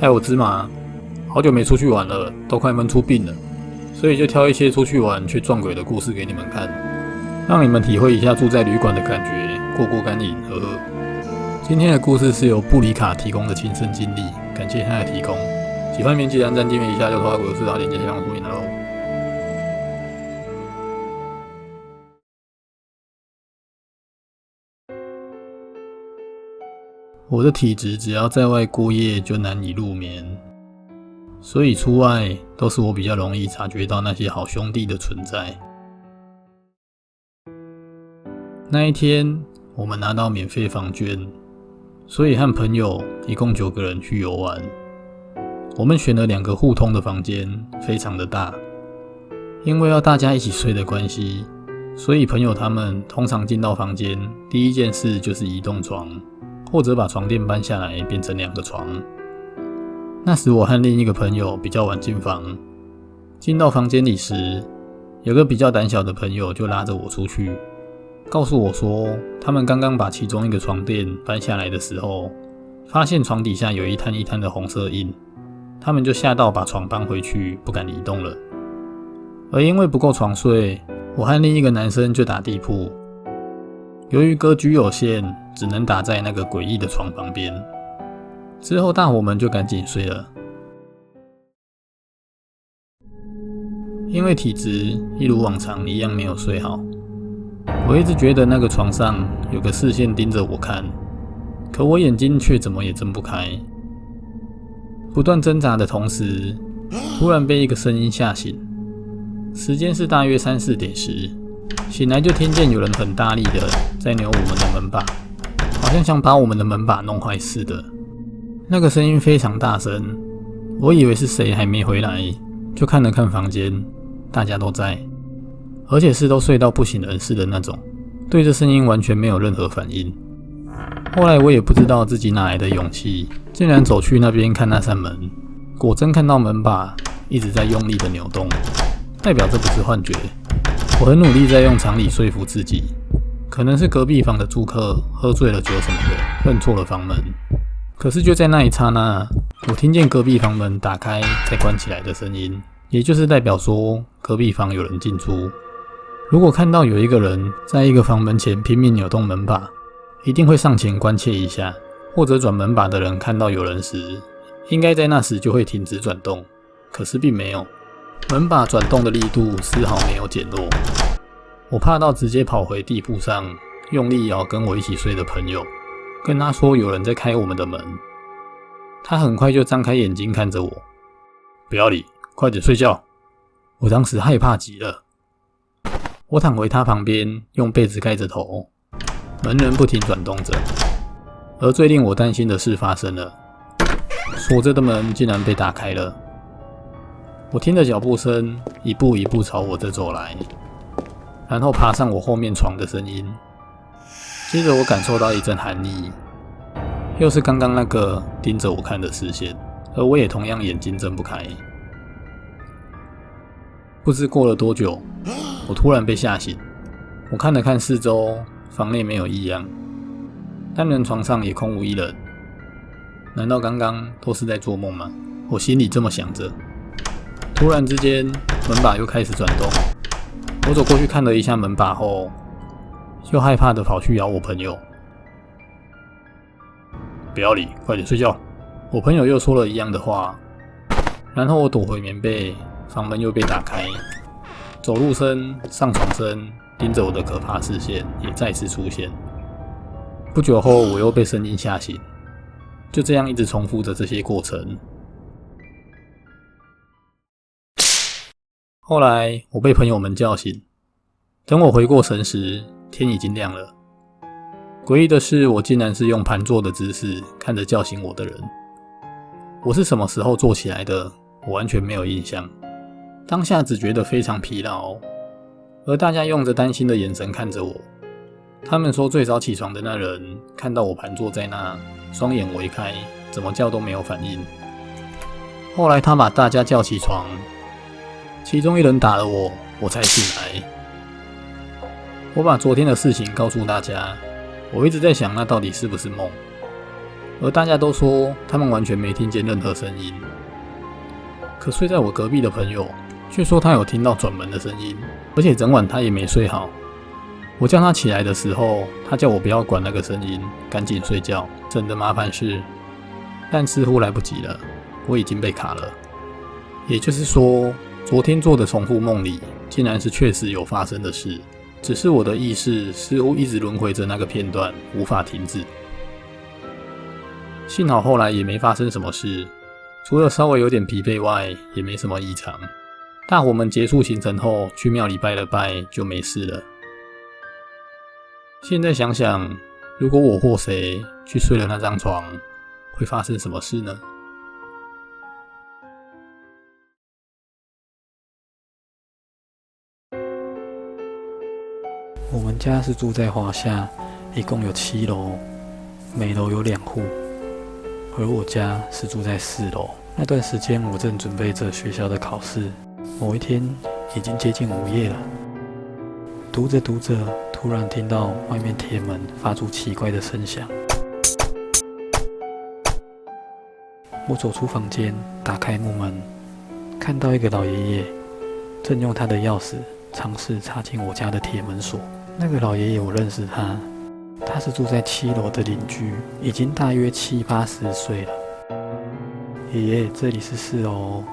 我芝麻，好久没出去玩了，都快闷出病了，所以就挑一些出去玩却撞鬼的故事给你们看，让你们体会一下住在旅馆的感觉，过过干瘾，呵呵。今天的故事是由布里卡提供的亲身经历，感谢他的提供。喜欢编辑按赞订阅一下，就投稿故事，然后连接下方说明喽。我的体质只要在外过夜就难以入眠，所以出外都是我比较容易察觉到那些好兄弟的存在。那一天我们拿到免费房券，所以和朋友一共9个人去游玩。我们选了2个互通的房间，非常的大。因为要大家一起睡的关系，所以朋友他们通常进到房间，第一件事就是移动床，或者把床垫搬下来变成2个床。那时我和另一个朋友比较晚进房，进到房间里时，有个比较胆小的朋友就拉着我出去，告诉我说他们刚刚把其中一个床垫搬下来的时候，发现床底下有一滩一滩的红色印，他们就吓到把床搬回去，不敢移动了。而因为不够床睡，我和另一个男生就打地铺。由于格局有限，只能打在那个诡异的床旁边。之后大伙们就赶紧睡了。因为体质一如往常一样没有睡好，我一直觉得那个床上有个视线盯着我看，可我眼睛却怎么也睁不开。不断挣扎的同时，突然被一个声音吓醒。时间是大约3、4点时，醒来就听见有人很大力的在扭我们的门把，好像想把我们的门把弄坏似的。那个声音非常大声，我以为是谁还没回来，就看了看房间，大家都在，而且是都睡到不省人事的那种，对这声音完全没有任何反应。后来我也不知道自己哪来的勇气，竟然走去那边看那扇门，果真看到门把一直在用力的扭动，代表这不是幻觉。我很努力在用常理说服自己，可能是隔壁房的住客喝醉了酒什么的，认错了房门。可是就在那一刹那，我听见隔壁房门打开再关起来的声音，也就是代表说隔壁房有人进出。如果看到有一个人在一个房门前拼命扭动门把，一定会上前关切一下，或者转门把的人看到有人时，应该在那时就会停止转动。可是并没有，门把转动的力度丝毫没有减弱。我怕到直接跑回地铺上，用力摇跟我一起睡的朋友，跟他说有人在开我们的门。他很快就张开眼睛看着我，不要理，快点睡觉。我当时害怕极了，我躺回他旁边，用被子盖着头，门仍不停转动着。而最令我担心的事发生了，锁着的门竟然被打开了。我听着脚步声一步一步朝我这走来，然后爬上我后面床的声音。接着我感受到一阵寒意，又是刚刚那个盯着我看的视线，而我也同样眼睛睁不开。不知过了多久，我突然被吓醒。我看了看四周，房内没有异样，单人床上也空无一人。难道刚刚都是在做梦吗？我心里这么想着。突然之间，门把又开始转动。我走过去看了一下门把后，又害怕的跑去咬我朋友。不要理，快点睡觉。我朋友又说了一样的话，然后我躲回棉被，房门又被打开，走路声、上床声盯着我的可怕视线也再次出现。不久后，我又被声音吓醒，就这样一直重复着这些过程。后来我被朋友们叫醒，等我回过神时，天已经亮了。诡异的是，我竟然是用盘坐的姿势看着叫醒我的人。我是什么时候坐起来的，我完全没有印象。当下只觉得非常疲劳，而大家用着担心的眼神看着我。他们说最早起床的那人看到我盘坐在那，双眼微开，怎么叫都没有反应。后来他把大家叫起床，其中一人打了我，我才醒来。我把昨天的事情告诉大家，我一直在想那到底是不是梦。而大家都说他们完全没听见任何声音。可睡在我隔壁的朋友却说他有听到转门的声音，而且整晚他也没睡好。我叫他起来的时候，他叫我不要管那个声音，赶紧睡觉，省得麻烦事。但似乎来不及了，我已经被卡了。也就是说，昨天做的重复梦里，竟然是确实有发生的事，只是我的意识似乎一直轮回着那个片段，无法停止。幸好后来也没发生什么事，除了稍微有点疲惫外，也没什么异常。大伙们结束行程后，去庙里拜了拜，就没事了。现在想想，如果我或谁去睡了那张床，会发生什么事呢？我们家是住在华夏，一共有7楼，每楼有2户，而我家是住在4楼。那段时间，我正准备着学校的考试。某一天，已经接近午夜了，读着读着，突然听到外面铁门发出奇怪的声响。我走出房间，打开木门，看到一个老爷爷正用他的钥匙尝试插进我家的铁门锁。那个老爷爷我认识他，他是住在7楼的邻居，已经大约70、80岁了。爷爷，这里是4楼哦。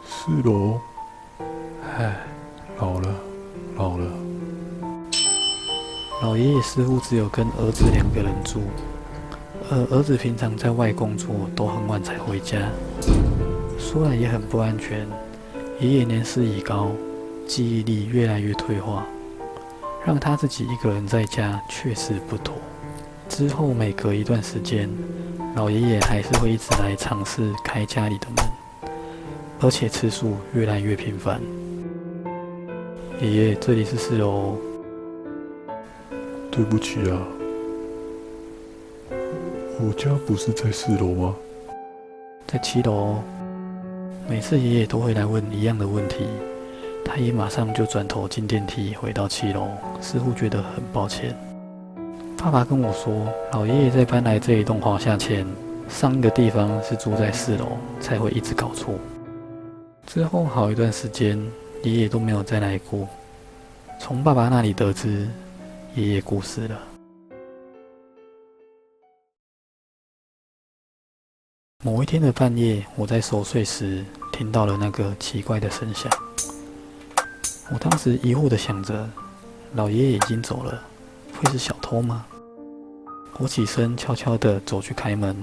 4楼，唉，老了。老爷爷似乎只有跟儿子2个人住，而儿子平常在外工作，都很晚才回家。说来也很不安全，爷爷年事已高，记忆力越来越退化，让他自己一个人在家确实不妥。之后每隔一段时间，老爷爷还是会一直来尝试开家里的门，而且次数越来越频繁。爷爷，这里是4楼哦。对不起啊，我家不是在4楼吗？在7楼哦。每次爷爷都会来问一样的问题，他也马上就转头进电梯回到7楼，似乎觉得很抱歉。爸爸跟我说，老爷爷在搬来这一栋华夏前，上一个地方是住在4楼，才会一直搞错。之后好一段时间，爷爷都没有再来过。从爸爸那里得知，爷爷过世了。某一天的半夜，我在熟睡时听到了那个奇怪的声响。我当时疑惑地想着，老爷爷已经走了，会是小偷吗？我起身悄悄地走去开门，